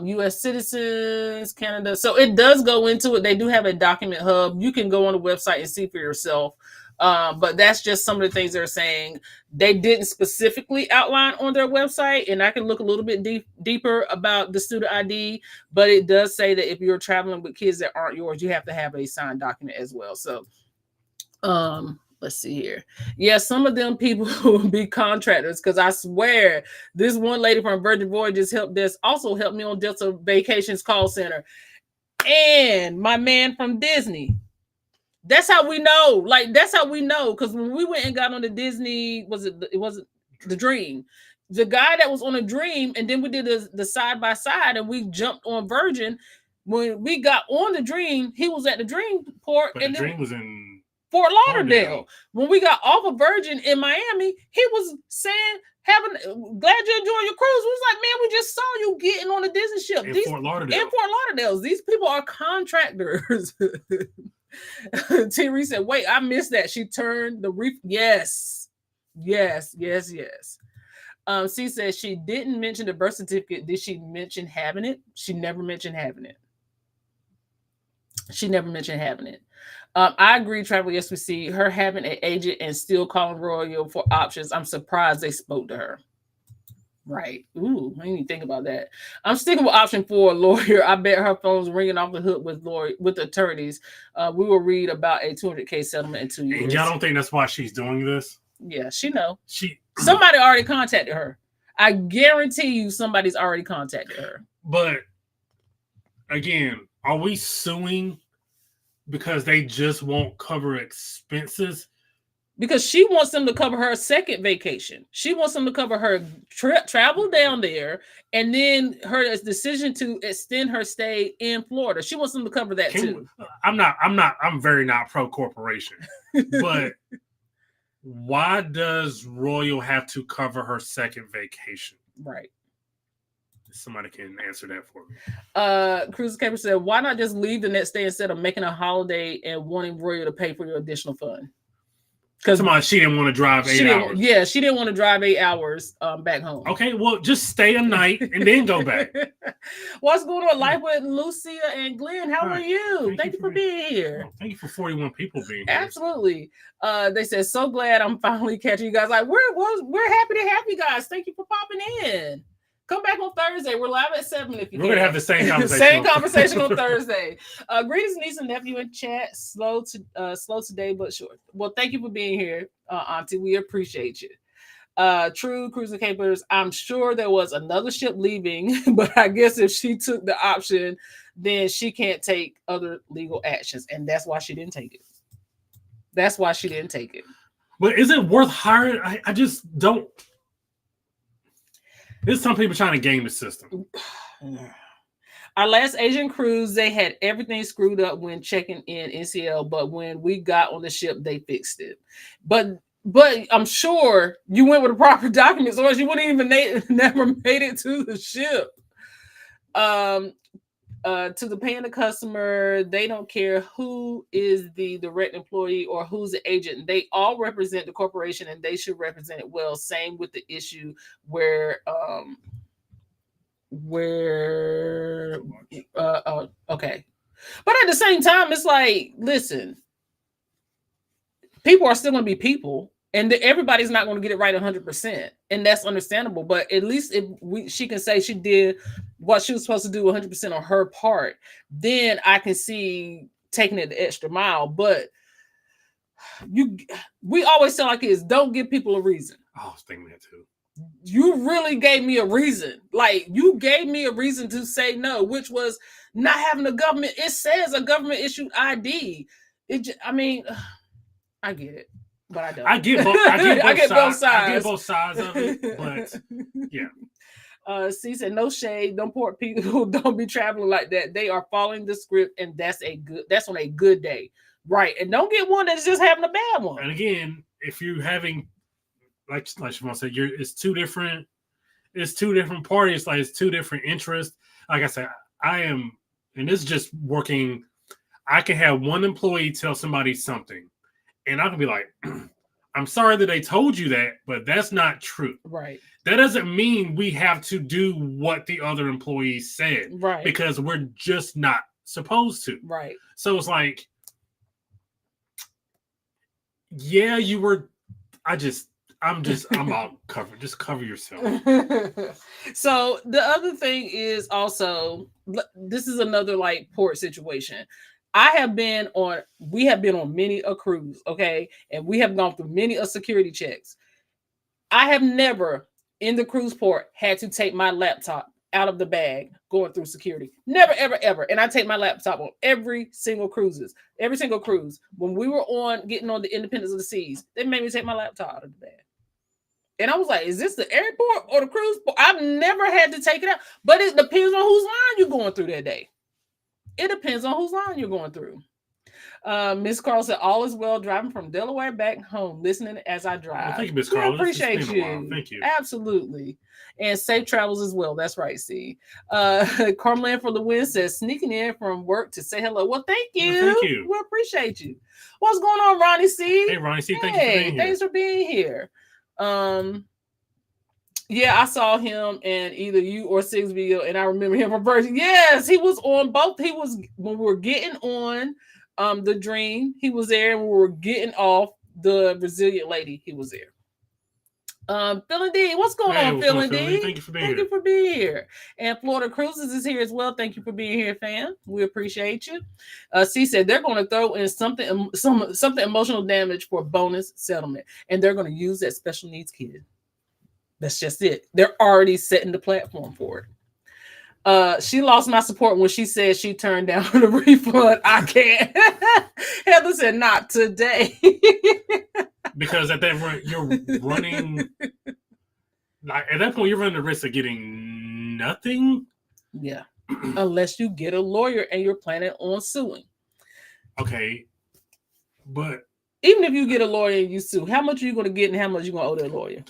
U.S. citizens, Canada. So it does go into it. They do have a document hub. You can go on the website and see for yourself. But that's just some of the things they're saying. They didn't specifically outline on their website, and I can look a little bit deeper about the student ID, but it does say that if you're traveling with kids that aren't yours, you have to have a signed document as well. So let's see here. Yeah, some of them people will be contractors, because I swear this one lady from Virgin Voyages help desk also helped me on Delta Vacations call center, and my man from Disney. That's how we know. Like, that's how we know. Because when we went and got on the Disney, it wasn't the Dream. The guy that was on a Dream, and then we did the side by side, and we jumped on Virgin. When we got on the Dream, he was at the Dream port, But and the Dream was in Fort Lauderdale. When we got off of Virgin in Miami, he was saying, glad you're enjoying your cruise. We was like, man, we just saw you getting on a Disney ship. in Fort Lauderdale. In Fort Lauderdale. These people are contractors. T. Reese said, wait, I missed that. She turned the reef. Yes. She said she didn't mention the birth certificate. Did she mention having it? She never mentioned having it. I agree, Travel. Yes, we see her having an agent and still calling Royal for options. I'm surprised they spoke to her. Right. Ooh, I didn't even think about that. I'm sticking with option 4, lawyer. I bet her phone's ringing off the hook with attorneys. We will read about a $200K settlement in 2 years. And y'all don't think that's why she's doing this? Yeah, she know. Somebody already contacted her. I guarantee you somebody's already contacted her. But again, are we suing because they just won't cover expenses? Because she wants them to cover her second vacation. She wants them to cover her travel down there, and then her decision to extend her stay in Florida. She wants them to cover that too. I'm very not pro corporation, but why does Royal have to cover her second vacation? Right. Somebody can answer that for me. Cruiser Caper said, why not just leave the next day instead of making a holiday and wanting Royal to pay for your additional fund? Because she didn't want to drive 8 hours. Yeah, she didn't want to drive 8 hours back home. Okay, well, just stay a night and then go back. What's going on? Life with Lucia and Glenn. How are you? Thank you for being here. Oh, thank you for 41 people being here. Absolutely. They said, so glad I'm finally catching you guys. Like, we're happy to have you guys. Thank you for popping in. Come back on Thursday. We're live at 7 if you can. We're going to have the same conversation. Same conversation on Thursday. Greetings, niece and nephew in chat. Slow today, but sure. Well, thank you for being here, Auntie. We appreciate you. True Cruiser Capers. I'm sure there was another ship leaving, but I guess if she took the option, then she can't take other legal actions. And that's why she didn't take it. But is it worth hiring? I just don't. There's some people trying to game the system. Our last Asian cruise, they had everything screwed up when checking in NCL, but when we got on the ship, they fixed it. But I'm sure you went with the proper documents, or else you wouldn't even never made it to the ship. To the paying the customer, they don't care who is the direct employee or who's the agent. They all represent the corporation, and they should represent it well. Same with the issue where okay. But at the same time, it's like, listen, people are still going to be people. And everybody's not going to get it right 100%, and that's understandable. But at least if she can say she did what she was supposed to do 100% on her part, then I can see taking it the extra mile. But we always tell our kids, don't give people a reason. I was thinking that too. You really gave me a reason. Like, you gave me a reason to say no, which was not having a government. It says a government issued ID. I get it. But I don't. I get both sides. I get both sides of it, but yeah. C said, no shade. Don't port people. Don't be traveling like that. They are following the script, and that's on a good day, right? And don't get one that's just having a bad one. And again, if you're having, like Siobhan said, it's two different parties. Like, it's two different interests. Like I said, and this is just working. I can have one employee tell somebody something, and I can be like, I'm sorry that they told you that, but that's not true. Right. That doesn't mean we have to do what the other employees said. Right. Because we're just not supposed to. Right. So it's like, Yeah, you were. I'm about cover. Just cover yourself. So the other thing is also, this is another like port situation. We have been on many a cruise, okay, and we have gone through many a security checks. I have never in the cruise port had to take my laptop out of the bag going through security. Never, ever, ever. And I take my laptop on every single cruise. When we were getting on the Independence of the Seas, they made me take my laptop out of the bag. And I was like, is this the airport or the cruise port? I've never had to take it out. But it depends on whose line you're going through that day. It depends on whose line you're going through. Miss Carl said, all is well, driving from Delaware back home, listening as I drive. Well, thank you, Miss Carl. Appreciate you. Thank you. Absolutely. And safe travels as well. That's right, see. Carmelan for the win says, sneaking in from work to say hello. Well, thank you. Well, thank you. We appreciate you. What's going on, Ronnie C? Hey, Ronnie C. Thanks for being here. Yeah, I saw him in either you or Six video, and I remember him from Virgin. Yes, he was on both. He was when we were getting on the Dream, he was there. When we were getting off the Resilient Lady, he was there. Phil D, what's going on, Phil D? Thank you for being here. Thank you for being here. And Florida Cruises is here as well. Thank you for being here, fam. We appreciate you. C said they're going to throw in something emotional damage for bonus settlement, and they're going to use that special needs kid. That's just it. They're already setting the platform for it. She lost my support when she said she turned down the refund. I can't. Heather said, not today. Because at that point, you're running. Like at that point, you're running the risk of getting nothing. Yeah. Unless you get a lawyer and you're planning on suing. Okay. But even if you get a lawyer and you sue, how much are you going to get and how much are you going to owe that lawyer?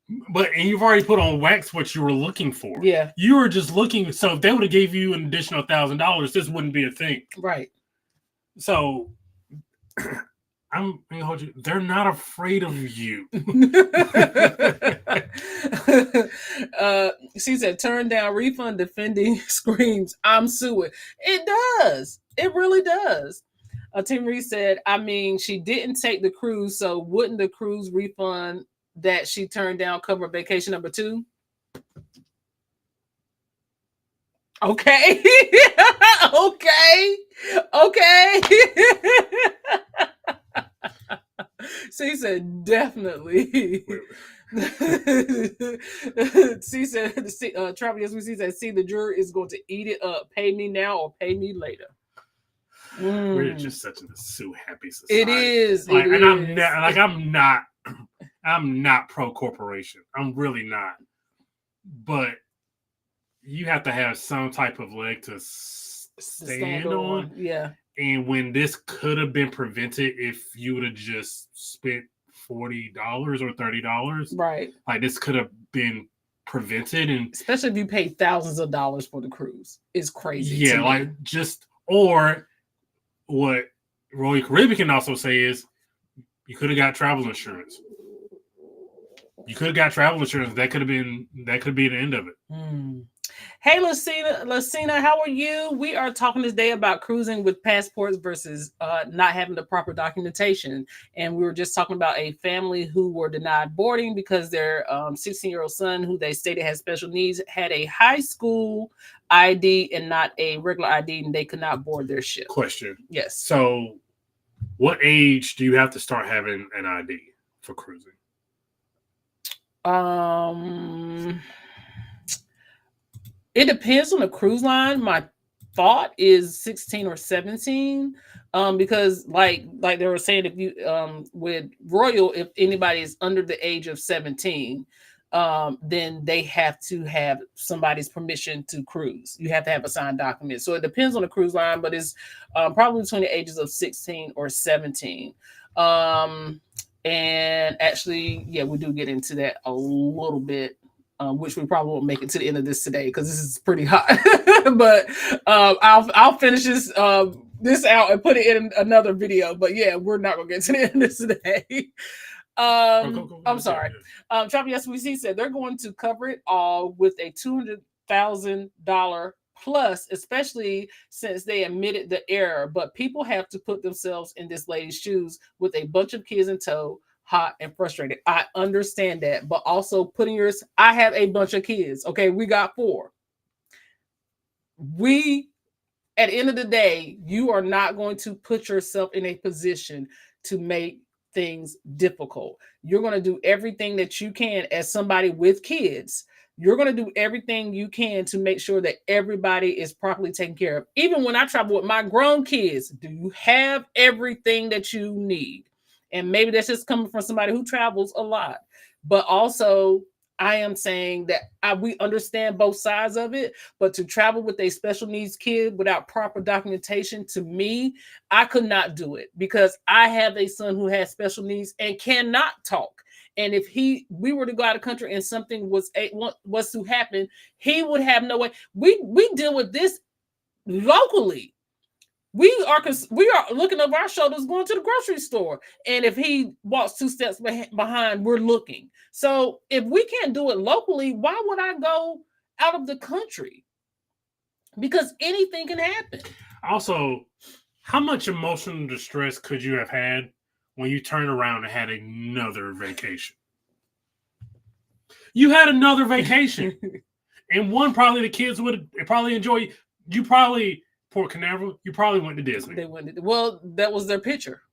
And you've already put on wax what you were looking for. Yeah. You were just looking. So if they would have gave you an additional $1,000, this wouldn't be a thing. Right. So I'm going to hold you. They're not afraid of you. She said, turn down refund defending screams, I'm suing. It does. It really does. Tim Reed said, I mean, she didn't take the cruise, so wouldn't the cruise refund that she turned down cover vacation number 2? Okay. Okay. She said, definitely. She said, Travel, yes, we said, see, the jury is going to eat it up. Pay me now or pay me later. We're just such a sue-happy society. It is. Like, and I'm not pro corporation. I'm really not. But you have to have some type of leg to stand on. Yeah. And when this could have been prevented if you would have just spent $40 or $30. Right. Like this could have been prevented. And especially if you pay thousands of dollars for the cruise. It's crazy. Yeah, like or what Royal Caribbean can also say is you could have got travel insurance. That could be the end of it. Hey, Lucina, how are you? We are talking today about cruising with passports versus not having the proper documentation. And we were just talking about a family who were denied boarding because their 16-year-old son, who they stated had special needs, had a high school ID and not a regular ID, and they could not board their ship. Question. Yes. So what age do you have to start having an ID for cruising? It depends on the cruise line. My thought is 16 or 17. Because like they were saying, if you with Royal, if anybody is under the age of 17, then they have to have somebody's permission to cruise. You have to have a signed document. So it depends on the cruise line, but it's probably between the ages of 16 or 17. And actually, yeah, we do get into that a little bit. Which we probably won't make it to the end of this today because this is pretty hot. But I'll finish this out and put it in another video. But yeah, we're not gonna get to the end of this today. I'm sorry. Travel SWC said they're going to cover it all with a $200,000 Plus, especially since they admitted the error, but people have to put themselves in this lady's shoes with a bunch of kids in tow, hot and frustrated. I understand that, but also putting yours, I have a bunch of kids. Okay, we got 4. At the end of the day, you are not going to put yourself in a position to make things difficult. You're going to do everything that you can as somebody with kids. You're going to do everything you can to make sure that everybody is properly taken care of. Even when I travel with my grown kids, do you have everything that you need? And maybe that's just coming from somebody who travels a lot. But also, I am saying that we understand both sides of it, but to travel with a special needs kid without proper documentation, to me, I could not do it because I have a son who has special needs and cannot talk. And if we were to go out of the country and something was to happen, he would have no way. We deal with this locally. We are looking over our shoulders going to the grocery store. And if he walks 2 steps behind, we're looking. So if we can't do it locally, why would I go out of the country? Because anything can happen. Also, how much emotional distress could you have had when you turned around and had another vacation? You had another vacation. And one, probably the kids would probably enjoy. You probably... Port Canaveral, you probably went to Disney. Well, that was their picture.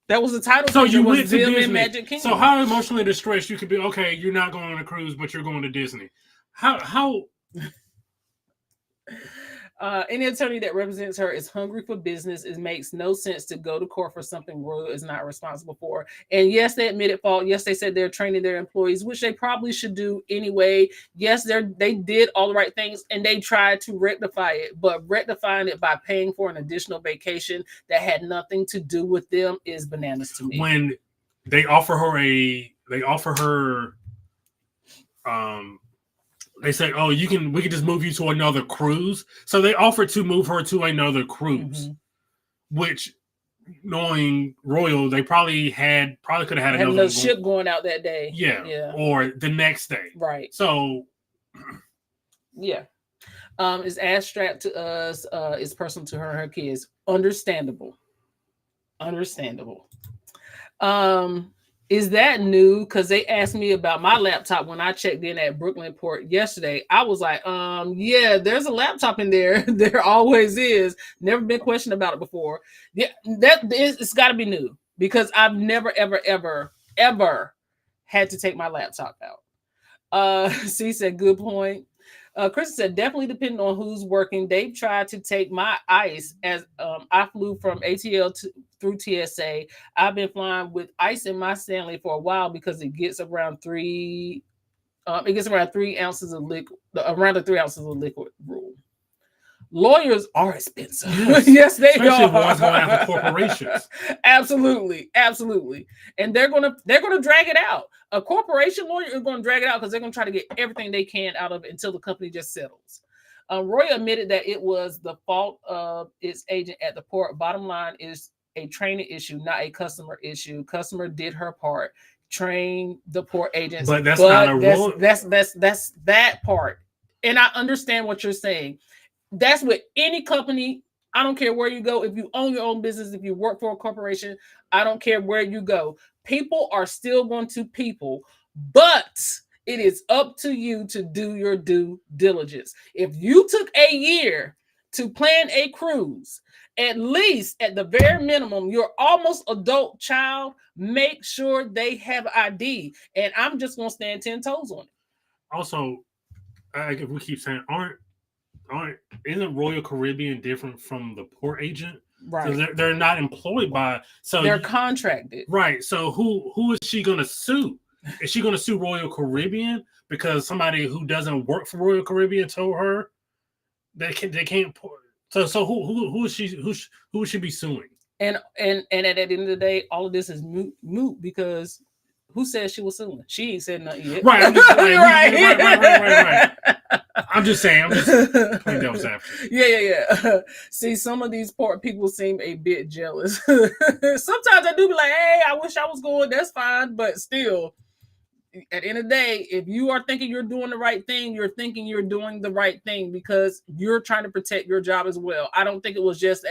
That was the title. So you went to Disney. Magic Kingdom. So how emotionally distressed you could be? Okay, you're not going on a cruise, but you're going to Disney. How? Any attorney that represents her is hungry for business. It makes no sense to go to court for something Royal is not responsible for. And yes, they admitted fault. Yes, they said they're training their employees, which they probably should do anyway. Yes, they did all the right things and they tried to rectify it, but rectifying it by paying for an additional vacation that had nothing to do with them is bananas to me. When they offer her they say, "Oh, we can just move you to another cruise." So they offered to move her to another cruise, which, knowing Royal, they probably could have had another ship going out that day. Yeah, or the next day. Right. So, yeah, is ass strapped to us. Is personal to her and her kids. Understandable. Is that new? Because they asked me about my laptop when I checked in at Brooklyn Port yesterday. I was like, yeah, there's a laptop in there. There always is. Never been questioned about it before. Yeah, it's got to be new because I've never, ever, ever, ever had to take my laptop out. C said, good point. Chris said, definitely depending on who's working. They've tried to take my ICE as I flew from ATL through TSA. I've been flying with ICE in my Stanley for a while because it gets around 3 ounces of liquid, around the 3 ounces of liquid rule. Lawyers are expensive. Yes, they especially are. Ones going after corporations. Absolutely. And they're gonna drag it out. A corporation lawyer is going to drag it out because they're going to try to get everything they can out of it until the company just settles. Roy admitted that it was the fault of its agent at the port. Bottom line is a training issue, not a customer issue. Customer did her part, train the port agents. But that's not a rule. That's that part. And I understand what you're saying. That's with any company. I don't care where you go. If you own your own business, if you work for a corporation, I don't care where you go. People are still going to people, but it is up to you to do your due diligence. If you took a year to plan a cruise, at least at the very minimum, your almost adult child, make sure they have ID. And I'm just going to stand 10 toes on it. Also, if we keep saying, isn't Royal Caribbean different from the port agent? Right. So they're not employed by. So they're contracted. Right. So who is she going to sue? Is she going to sue Royal Caribbean because somebody who doesn't work for Royal Caribbean told her they can't port? So who is she? Who would she be suing? And at the end of the day, all of this is moot because who said she was suing? She ain't said nothing yet. Right. I'm just right. I'm just saying. I'm just playing devil's advocate. Yeah. See, some of these port people seem a bit jealous. Sometimes I do be like, hey, I wish I was going. That's fine. But still, at the end of the day, if you are thinking you're doing the right thing, you're thinking you're doing the right thing because you're trying to protect your job as well. I don't think it was just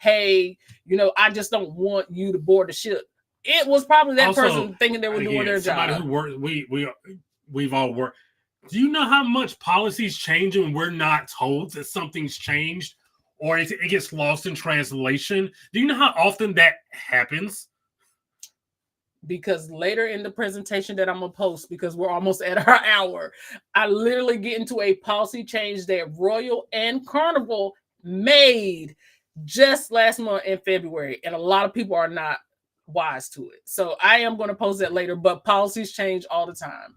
hey, I just don't want you to board the ship. It was probably that person thinking they were doing their job. Somebody who worked, we've all worked. Do you know how much policies change and we're not told that something's changed or it gets lost in translation? Do you know how often that happens? Because later in the presentation that I'm going to post, because we're almost at our hour, I literally get into a policy change that Royal and Carnival made just last month in February. And a lot of people are not wise to it. So I am going to post that later, but policies change all the time.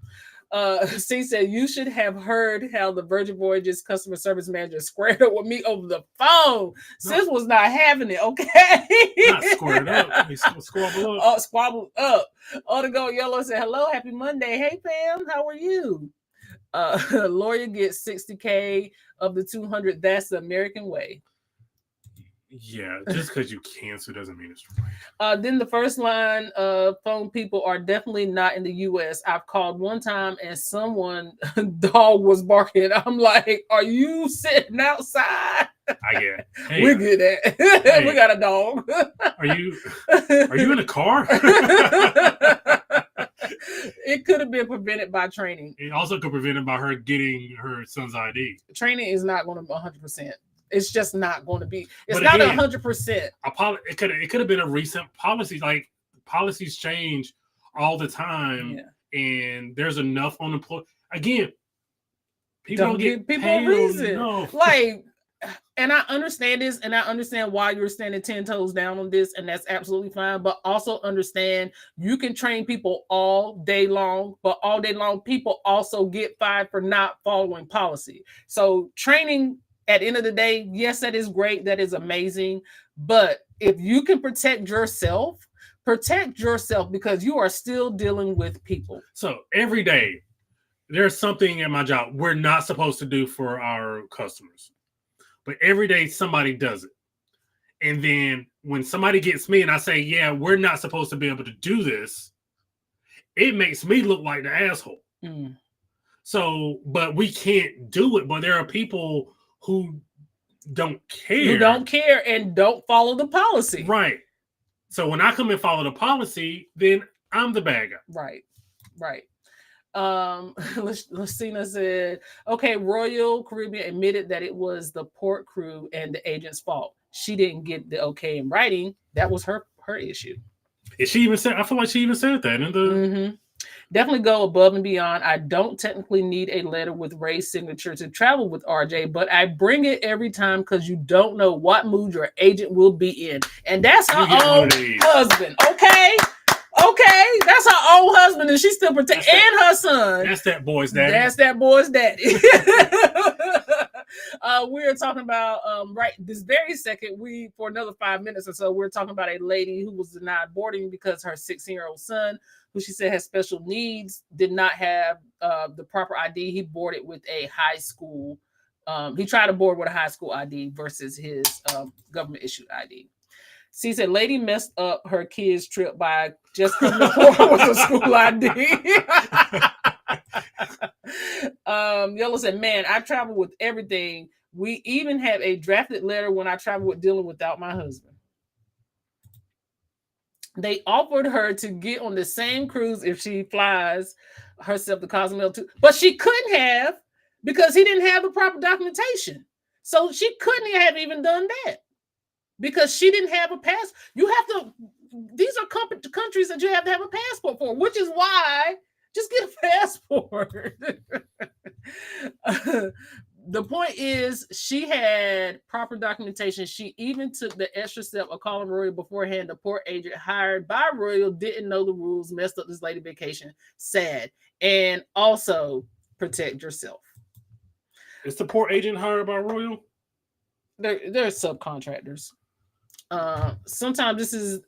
C said, you should have heard how the Virgin Voyages customer service manager squared up with me over the phone. Sis was not having it, okay? Not squared up. He squabbled up. Squabbled up. To go yellow said, hello, happy Monday. Hey, Pam, how are you? Lawyer gets 60K of the 200. That's the American way. Yeah, just because you cancel doesn't mean it's right. Then the first line phone people are definitely not in the U.S. I've called one time and someone dog was barking. I'm like, are you sitting outside? I get it. Hey, we're good at it. Hey, we got a dog. Are you in a car? It could have been prevented by training. It also could prevent it by her getting her son's ID. Training is not going to 100%. It's just not going to be. It's not 100%. It could have been a recent policy. Like policies change all the time, and there's enough unemployed. Again, people don't get people a reason. Like, and I understand this, and I understand why you're standing 10 toes down on this, and that's absolutely fine. But also understand you can train people all day long, but all day long people also get fired for not following policy. So training. At the end of the day, yes, that is great. That is amazing. But if you can protect yourself because you are still dealing with people. So every day, there's something at my job we're not supposed to do for our customers. But every day, somebody does it. And then when somebody gets me and I say, yeah, we're not supposed to be able to do this, it makes me look like the asshole. So, but we can't do it. But there are people who don't care and don't follow the policy. Right. So when I come and follow the policy, then I'm the bad guy. Right. Lucina said, okay, Royal Caribbean admitted that it was the port crew and the agent's fault. She didn't get the okay in writing. That was her issue. Is she even said? I feel like she even said that in the. Definitely go above and beyond. I don't technically need a letter with Ray's signature to travel with RJ, but I bring it every time because you don't know what mood your agent will be in. And that's her own husband. Okay. That's her own husband, and she still protects and her son. That's that boy's daddy. We're talking about right this very second, for another 5 minutes or so, we're talking about a lady who was denied boarding because her 16-year-old son, who she said has special needs, did not have the proper ID. He boarded with a high school. He tried to board with a high school ID versus his government issued ID. She said, lady messed up her kid's trip by just coming forward with a school ID. Yellow said, man, I travel with everything. We even have a drafted letter when I travel with dealing without my husband. They offered her to get on the same cruise if she flies herself to Cozumel too, but she couldn't have because he didn't have the proper documentation. So she couldn't have even done that because she didn't have a pass. You have to, these are countries that you have to have a passport for, which is why just get a passport. The point is, she had proper documentation. She even took the extra step of calling Royal beforehand. The port agent hired by Royal didn't know the rules, messed up this lady vacation. Sad. And also protect yourself. Is the port agent hired by Royal? They're subcontractors. Sometimes this is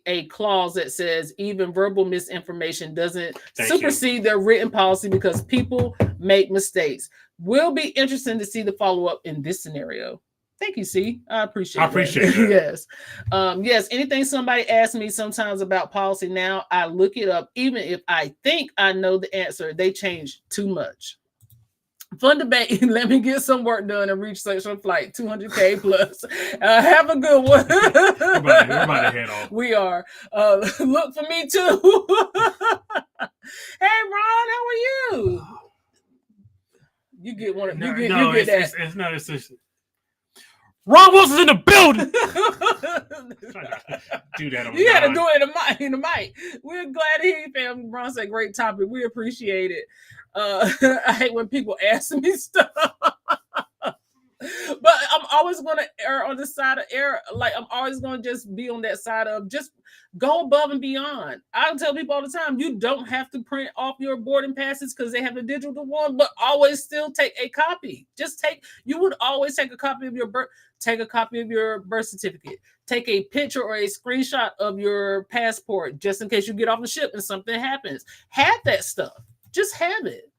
a clause that says even verbal misinformation doesn't supersede their written policy because people make mistakes. Will be interesting to see the follow-up in this scenario. Thank you, C. I appreciate that. Yes. Yes, anything somebody asks me sometimes about policy now, I look it up. Even if I think I know the answer, they change too much. Fun debate. Let me get some work done and reach sexual flight 200K plus. Have a good one. We're about to head off. We are. Look for me too. Hey, Ron, how are you? You get one. It's just Ron Wilson's in the building. Do that. You had to do it in the mic. We're glad to hear you, fam. Ron said, great topic. We appreciate it. I hate when people ask me stuff. But I'm always going to err on the side of error. Like, I'm always going to just be on that side of just go above and beyond. I tell people all the time, you don't have to print off your boarding passes because they have the digital one, but always still take a copy. You would always take a copy of your birth certificate. Take a picture or a screenshot of your passport just in case you get off the ship and something happens. Have that stuff. Just have it.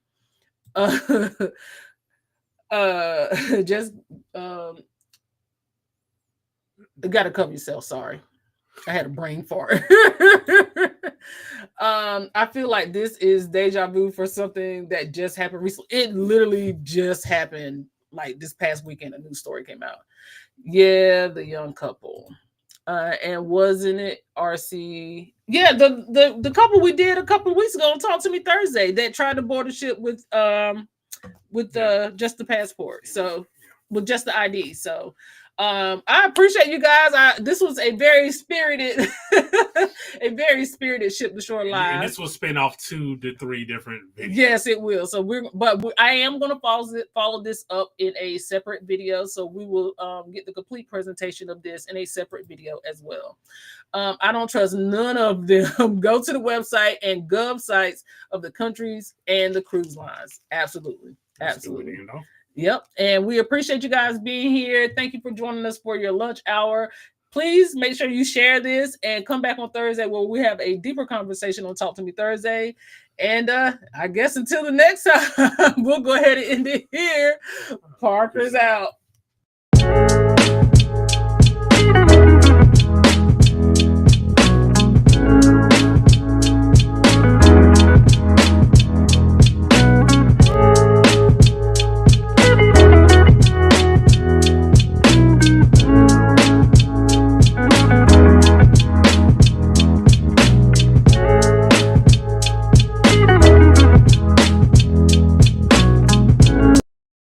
Gotta cover yourself. Sorry, I had a brain fart. I feel like this is deja vu for something that just happened recently. It literally just happened like this past weekend. A new story came out. Yeah, the young couple. And wasn't it RC? Yeah, the couple we did a couple of weeks ago on Talk to Me Thursday that tried to board a ship with just the passport. So with just the ID. So I appreciate you guys. This was a very spirited Ship to Shore Live. And this will spin off 2 to 3 different videos. Yes, it will. So I am going to follow this up in a separate video. So we will get the complete presentation of this in a separate video as well. I don't trust none of them. Go to the website and gov sites of the countries and the cruise lines. Absolutely. Yep. And we appreciate you guys being here. Thank you for joining us for your lunch hour. Please make sure you share this and come back on Thursday where we have a deeper conversation on Talk to Me Thursday. And I guess until the next time, we'll go ahead and end it here. Parker's out.